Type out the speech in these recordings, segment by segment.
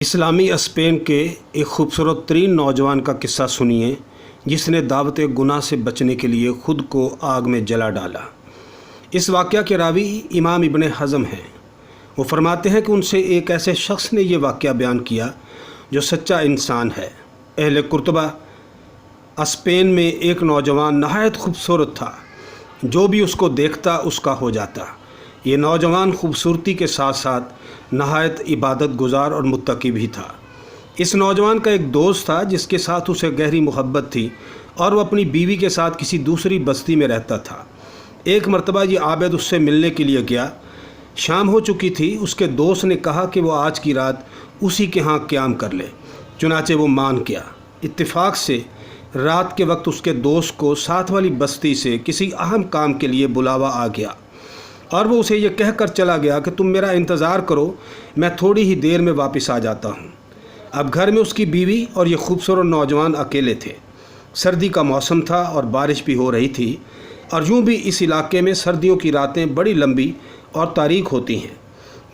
اسلامی اسپین کے ایک خوبصورت ترین نوجوان کا قصہ سنیے جس نے دعوت گناہ سے بچنے کے لیے خود کو آگ میں جلا ڈالا۔ اس واقعہ کے راوی امام ابن حزم ہیں۔ وہ فرماتے ہیں کہ ان سے ایک ایسے شخص نے یہ واقعہ بیان کیا جو سچا انسان ہے۔ اہل قرطبہ اسپین میں ایک نوجوان نہایت خوبصورت تھا، جو بھی اس کو دیکھتا اس کا ہو جاتا۔ یہ نوجوان خوبصورتی کے ساتھ ساتھ نہایت عبادت گزار اور متقی بھی تھا۔ اس نوجوان کا ایک دوست تھا جس کے ساتھ اسے گہری محبت تھی اور وہ اپنی بیوی کے ساتھ کسی دوسری بستی میں رہتا تھا۔ ایک مرتبہ یہ عابد اس سے ملنے کے لیے گیا۔ شام ہو چکی تھی۔ اس کے دوست نے کہا کہ وہ آج کی رات اسی کے ہاں قیام کر لے، چنانچہ وہ مان گیا۔ اتفاق سے رات کے وقت اس کے دوست کو ساتھ والی بستی سے کسی اہم کام کے لیے بلاوا آ گیا اور وہ اسے یہ کہہ کر چلا گیا کہ تم میرا انتظار کرو، میں تھوڑی ہی دیر میں واپس آ جاتا ہوں۔ اب گھر میں اس کی بیوی اور یہ خوبصورت نوجوان اکیلے تھے۔ سردی کا موسم تھا اور بارش بھی ہو رہی تھی، اور یوں بھی اس علاقے میں سردیوں کی راتیں بڑی لمبی اور تاریک ہوتی ہیں۔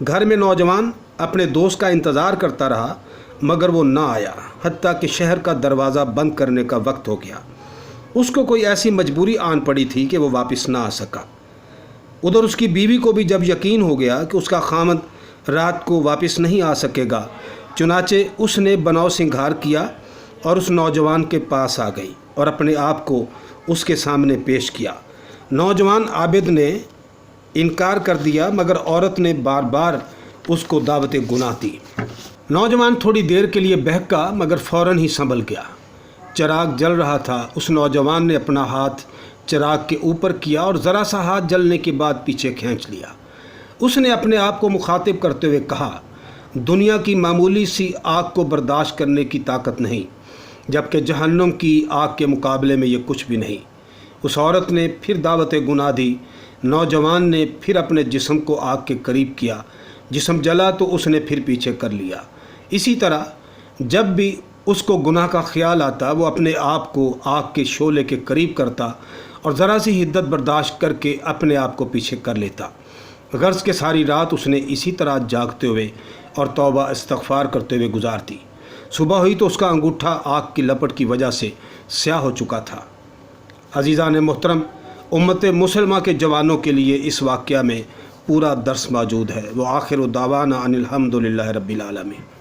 گھر میں نوجوان اپنے دوست کا انتظار کرتا رہا مگر وہ نہ آیا، حتیٰ کہ شہر کا دروازہ بند کرنے کا وقت ہو گیا۔ اس کو کوئی ایسی مجبوری آن پڑی تھی کہ وہ واپس نہ آ سکا۔ ادھر اس کی بیوی کو بھی جب یقین ہو گیا کہ اس کا خامد رات کو واپس نہیں آ سکے گا، چنانچہ اس نے بناؤ سنگھار کیا اور اس نوجوان کے پاس آ گئی اور اپنے آپ کو اس کے سامنے پیش کیا۔ نوجوان عابد نے انکار کر دیا مگر عورت نے بار بار اس کو دعوت گناہ دی۔ نوجوان تھوڑی دیر کے لیے بہکا مگر فوراً ہی سنبھل گیا۔ چراغ جل رہا تھا۔ اس نوجوان نے اپنا ہاتھ چراغ کے اوپر کیا اور ذرا سا ہاتھ جلنے کے بعد پیچھے کھینچ لیا۔ اس نے اپنے آپ کو مخاطب کرتے ہوئے کہا، دنیا کی معمولی سی آگ کو برداشت کرنے کی طاقت نہیں، جبکہ جہنم کی آگ کے مقابلے میں یہ کچھ بھی نہیں۔ اس عورت نے پھر دعوت گناہ دی۔ نوجوان نے پھر اپنے جسم کو آگ کے قریب کیا۔ جسم جلا تو اس نے پھر پیچھے کر لیا۔ اسی طرح جب بھی اس کو گناہ کا خیال آتا وہ اپنے آپ کو آگ کے شعلے کے قریب کرتا اور ذرا سی حدت برداشت کر کے اپنے آپ کو پیچھے کر لیتا۔ غرض کہ ساری رات اس نے اسی طرح جاگتے ہوئے اور توبہ استغفار کرتے ہوئے گزار دی۔ صبح ہوئی تو اس کا انگوٹھا آگ کی لپٹ کی وجہ سے سیاہ ہو چکا تھا۔ عزیزان محترم، امت مسلمہ کے جوانوں کے لیے اس واقعہ میں پورا درس موجود ہے۔ وہ آخر دعوانا ان الحمد للہ رب العالمین۔